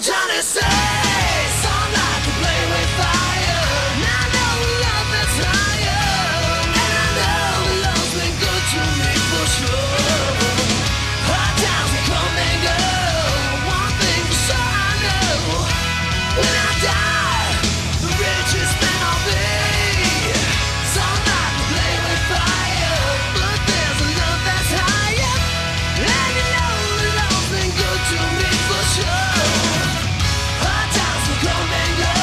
Johnny says some like to play with fire. And I know love that's higher. And I know love's been good to me for sure. Hard times will come and go. One thing for sure I know. When I die, the richest man I'll be. Some like to play with fire. But there's a love that's higher. And you know love's been good to me for sure. Hard times will come and go.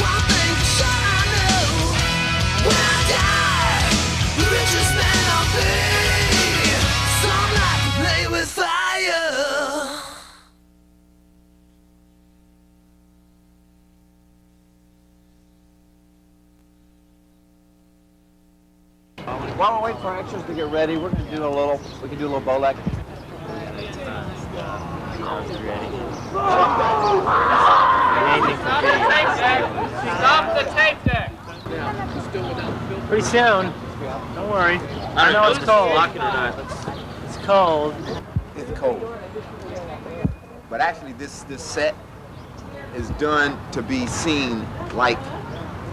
One thing for sure I know. When I die, the richest man I'll be. Some like to play with fire. While we're waiting for our extras to get ready, we can do a little bowleg. Stop the tape deck! Pretty soon. Don't worry. I know it's cold. It's cold. It's cold. But actually this set is done to be seen like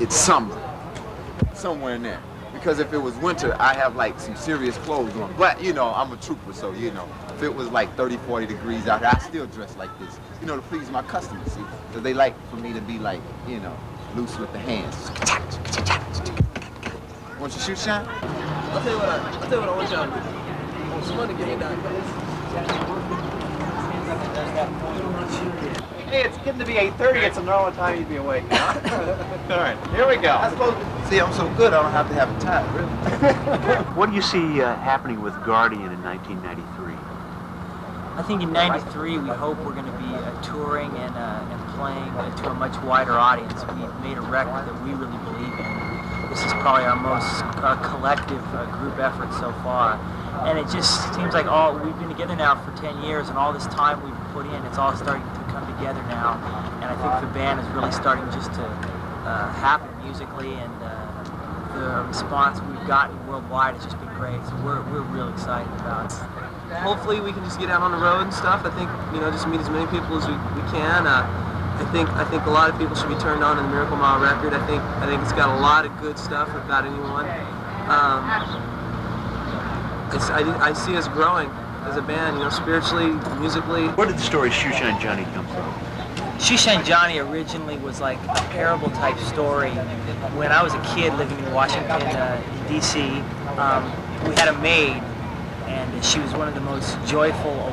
it's summer. Somewhere in there. Because if it was winter, I have like some serious clothes on. But you know, I'm a trooper, so you know, if it was like 30, 40 degrees out here, I still dress like this. You know, to please my customers, see? Because they like for me to be like, you know, loose with the hands. Want your shoe shine? I'll tell you what I want y'all to do. I want someone to give me that. Hey, it's getting to be 8:30. It's a normal time you'd be awake now. All right, here we go. I suppose, see, I'm so good, I don't have to have a tie, really. What do you see happening with Guardian in 1993? I think in '93 we hope we're going to be touring and playing to a much wider audience. We've made a record that we really believe in. This is probably our most collective group effort so far. And it just seems like we've been together now for 10 years, and all this time we've put in, it's all starting to come together now. And I think the band is really starting just to happen musically, and the response we've gotten worldwide has just been great. So we're really excited about it. Hopefully we can just get out on the road and stuff. I think, you know, just meet as many people as we can. I think a lot of people should be turned on to the Miracle Mile record. I think it's got a lot of good stuff about anyone. I see us growing as a band, you know, spiritually, musically. Where did the story Shoeshine Johnny come from? Shoeshine Johnny originally was like a parable type story. When I was a kid living in Washington, D.C., we had a maid, and she was one of the most joyful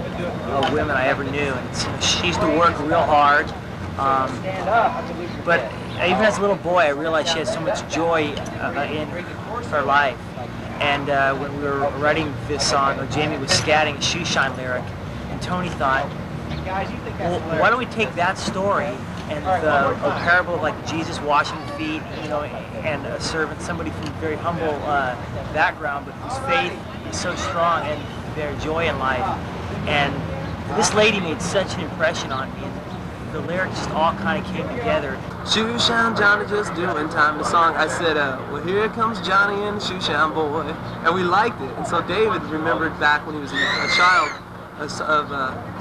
women I ever knew. And she used to work real hard, but even as a little boy, I realized she had so much joy in her life. And when we were writing this song, Jamie was scatting a Shoeshine lyric, and Tony thought, well, why don't we take that story and a parable of like Jesus washing feet, you know, and a servant, somebody from a very humble background, but whose faith is so strong and their joy in life. And this lady made such an impression on me. The lyrics just all kind of came together. Shoeshine Johnny just doing time. The song, I said, well, here comes Johnny and the Shoeshine Boy. And we liked it. And so David remembered back when he was a child of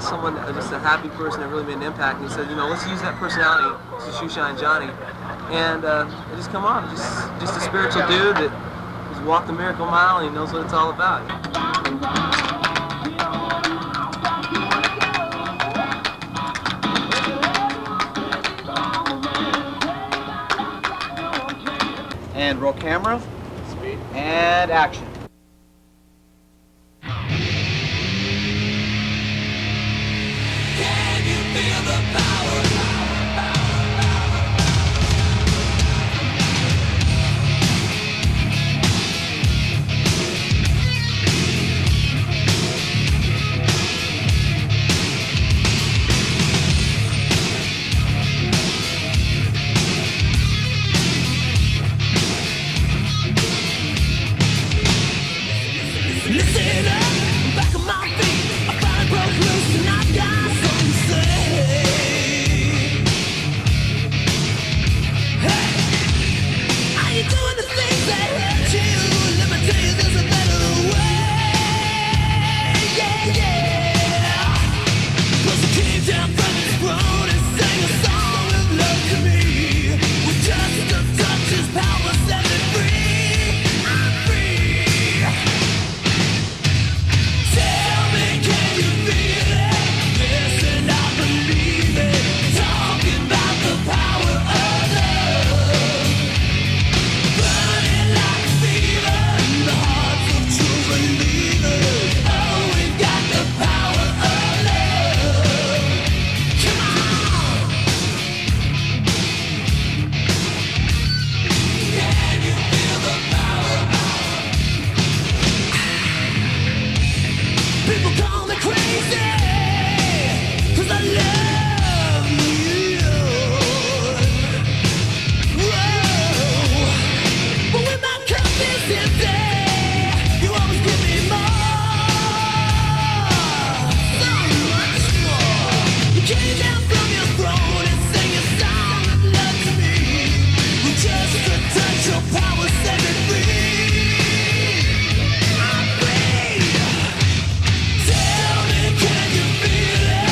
someone, just a happy person that really made an impact. And he said, you know, let's use that personality to Shoeshine Johnny. And it just come on, just a spiritual dude that has walked the Miracle Mile and he knows what it's all about. And roll camera, speed, and action. Can you feel the power? People call me crazy, 'cause I love you. Whoa. But when my cup is empty, you always give me more, so much more. You came down from your throne and sang a song of love to me. Just a touch of power set me free. I'm free. Tell me, can you feel it?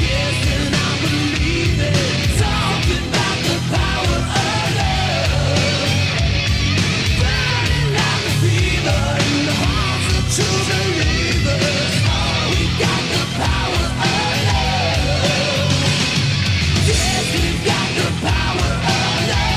Yes, and I believe it. Talking about the power of love, burning like a fever in the hearts of true believers. We got the power of love. Yes, we've got the power of love.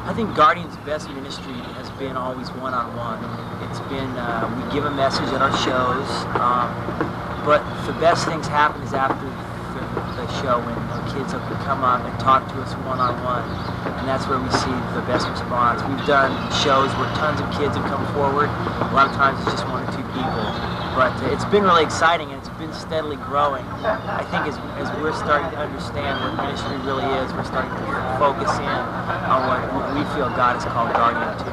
I think Guardian's best ministry has been always one-on-one. It's been, we give a message at our shows, but the best things happen is after the show when kids will come up and talk to us one-on-one, and that's where we see the best response. We've done shows where tons of kids have come forward. A lot of times it's just one or two people, but it's been really exciting and it's been steadily growing. I think as we're starting to understand what ministry really is, we're starting to focus in on what we feel God has called Guardian to.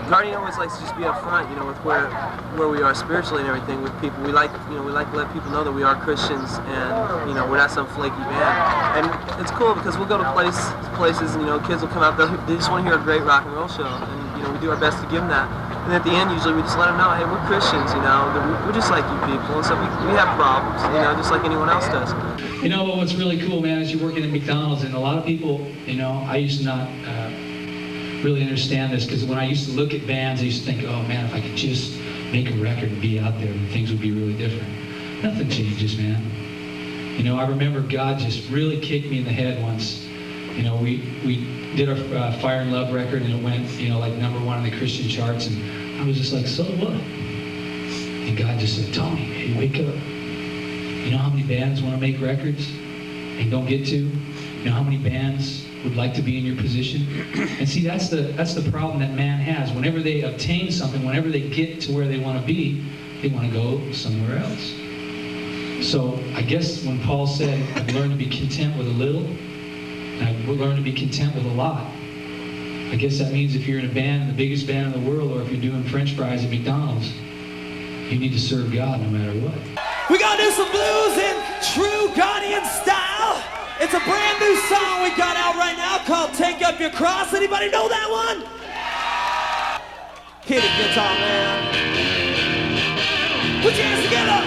Guardian always likes to just be up front, you know, with where we are spiritually and everything with people. We like to let people know that we are Christians and, you know, we're not some flaky band. And it's cool because we'll go to places and, you know, kids will come out, they just want to hear a great rock and roll show. And, you know, we do our best to give them that. And at the end, usually we just let them know, hey, we're Christians, you know, we're just like you people. And so we have problems, you know, just like anyone else does. You know, what's really cool, man, is you're working at McDonald's, and a lot of people, you know, I used to not really understand this, because when I used to look at bands, I used to think, oh man, if I could just make a record and be out there, things would be really different. Nothing changes, man. You know, I remember God just really kicked me in the head once. You know, we did our Fire and Love record, and it went, you know, like #1 on the Christian charts, and I was just like, so what? And God just said, Tony, hey, wake up. You know how many bands want to make records and don't get to? You know how many bands would like to be in your position? And see, that's the problem that man has. Whenever they obtain something, whenever they get to where they want to be, they want to go somewhere else. So I guess when Paul said, I've learned to be content with a little, and I've learned to be content with a lot, I guess that means if you're in a band, the biggest band in the world, or if you're doing French fries at McDonald's, you need to serve God no matter what. We're gonna do some blues in true Guardian style. It's a brand new song we got out right now called Takin up your cross. Anybody know that one? Hit it, guitar man. Put your hands together.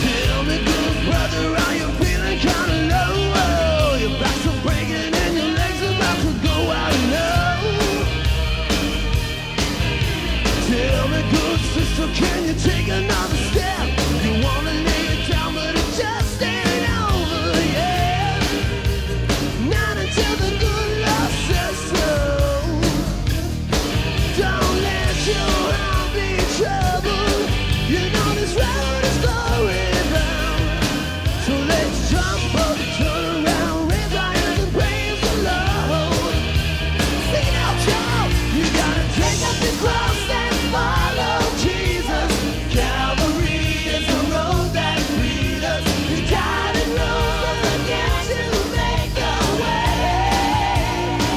Tell me, good brother, are you feeling kind of low? Your back's are breaking and your legs are about to go out low. Tell me, good sister, can you take another step? You wanna lay it down, but it just ain't over yet. Not until the good Lord says so. Don't let your heart be troubled. You know this road is going down. So let's jump up, turn around, raise our hands and praise the Lord. Sing it out, y'all. You gotta take up your cross and follow Jesus. Calvary is the road that freed us. He died and rose again to make the way.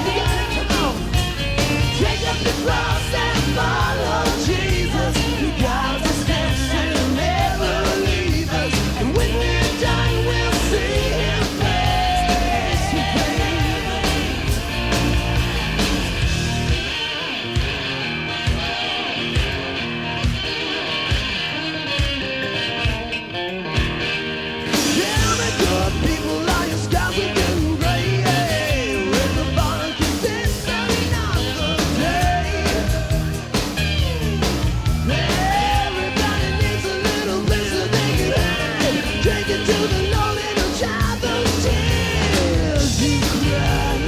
You gotta come on. Take up your cross and follow Jesus. He guides our steps and he'll never leave us. And when we're done, we'll see him face to face. Tell me, good people, are your skies are getting gray? Raise the bar and keep this starting on the day. Everybody needs a little place that they can hide. Take it to the Lord and he'll dry those tears you cried.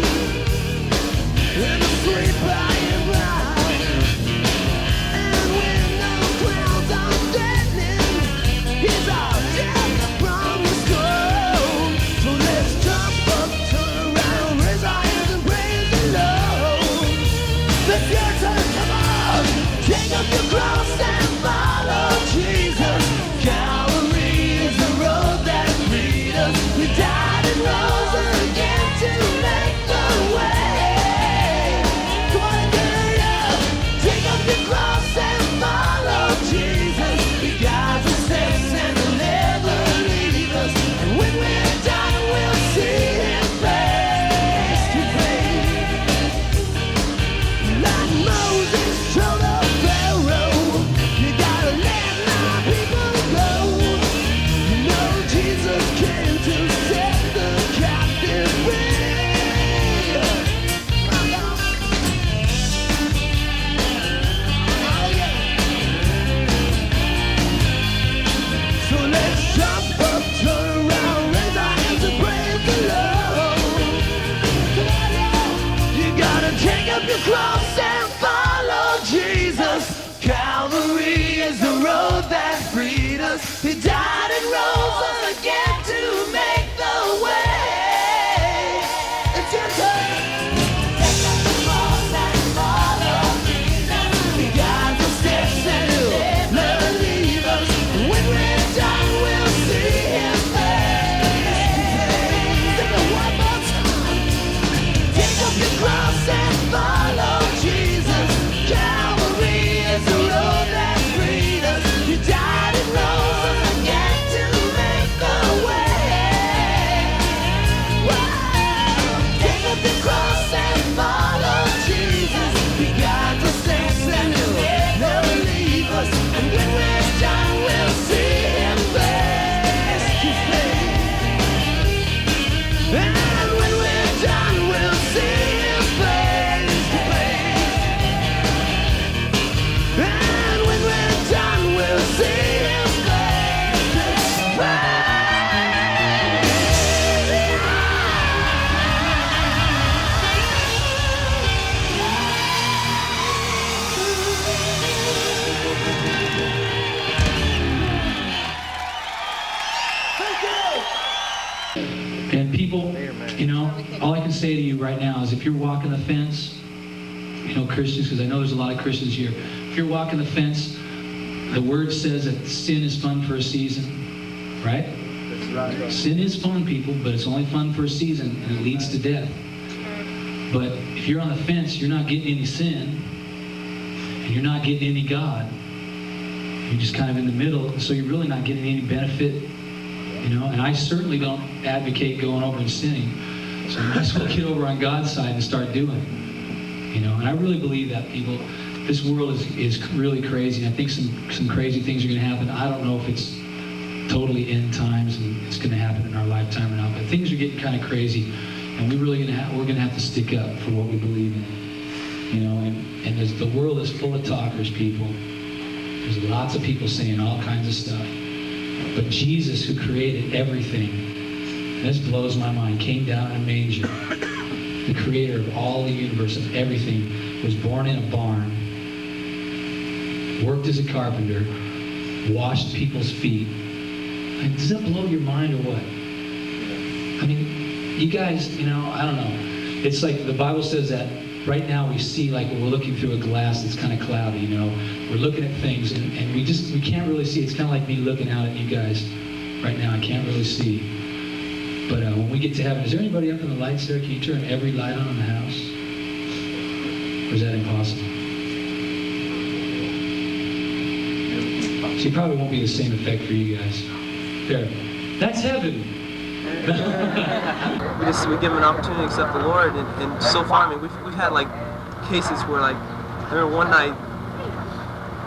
In the sleep by and by. And when those clouds are threatening, he's our death from the stone. So let's jump up, turn around, raise our hands and praise the Lord. It's your turn, come on. Take up your cross and follow Jesus. Calvary is the road that freed us. We died and rose again to make the way. Come on, get it up. Take up your cross and follow Jesus. He guides our steps and he'll never leave us. And when we're done, we'll see him face to face. Like Moses told the Pharaoh, you gotta let my people go. You know Jesus came to set the captive free. Oh, yeah. So let's jump up, turn around, raise our hands and praise the Lord. Come on, yeah. You gotta take up your cross and follow Jesus. Calvary is the road that freed us. He died and rose again to make the way. It's your turn. Take up the cross and follow Jesus. He guides our steps and he'll never leave us. And when we're done, we'll see him face to face. Sing it one more time. Take up your cross and follow Jesus. Calvary is the road that freed us. You died and rose again to make the way. Wow. Take up your cross and follow Jesus. He guides our steps and he'll never leave us. And when we're done, we'll see him face to face. And when we're done, we'll see him face to face. And when we're done, we'll see him face to face. And people, you know, all I can say to you right now is if you're walking the fence, you know, Christians, because I know there's a lot of Christians here. If you're walking the fence, the word says that sin is fun for a season, right? Right. Sin is fun, people, but it's only fun for a season, and it leads to death. But if you're on the fence, you're not getting any sin, and you're not getting any God. You're just kind of in the middle, so you're really not getting any benefit, you know. And I certainly don't advocate going over and sinning. So you might as well get over on God's side and start doing it, you know. And I really believe that, people. This world is really crazy, and I think some crazy things are going to happen. I don't know if it's totally end times and it's going to happen in our lifetime or not, but things are getting kind of crazy, and we're going to have to stick up for what we believe in, you know. And as the world is full of talkers, people. There's lots of people saying all kinds of stuff, but Jesus, who created everything, this blows my mind, came down in a manger. The creator of all the universe, of everything, was born in a barn, worked as a carpenter, washed people's feet. Like, does that blow your mind or what? I mean, you guys, you know, I don't know. It's like the Bible says that right now we see like we're looking through a glass that's kind of cloudy, you know. We're looking at things and we can't really see. It's kind of like me looking out at you guys right now. I can't really see. But when we get to heaven, is there anybody up in the lights there? Can you turn every light on in the house? Or is that impossible? So it probably won't be the same effect for you guys. There. That's heaven. we give them an opportunity to accept the Lord, and so far, I mean, we've had like cases where, like, I remember one night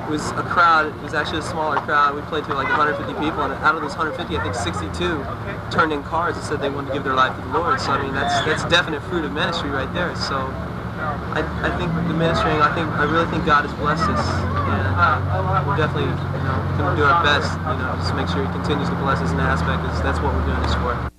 it was a crowd. It was actually a smaller crowd. We played to like 150 people, and out of those 150, I think 62 turned in cards and said they wanted to give their life to the Lord. So I mean, that's definite fruit of ministry right there. So I think the ministering, I really think God has blessed us, and we're definitely, you know, going to do our best, you know, just to make sure He continues to bless us in that aspect, because that's what we're doing this for.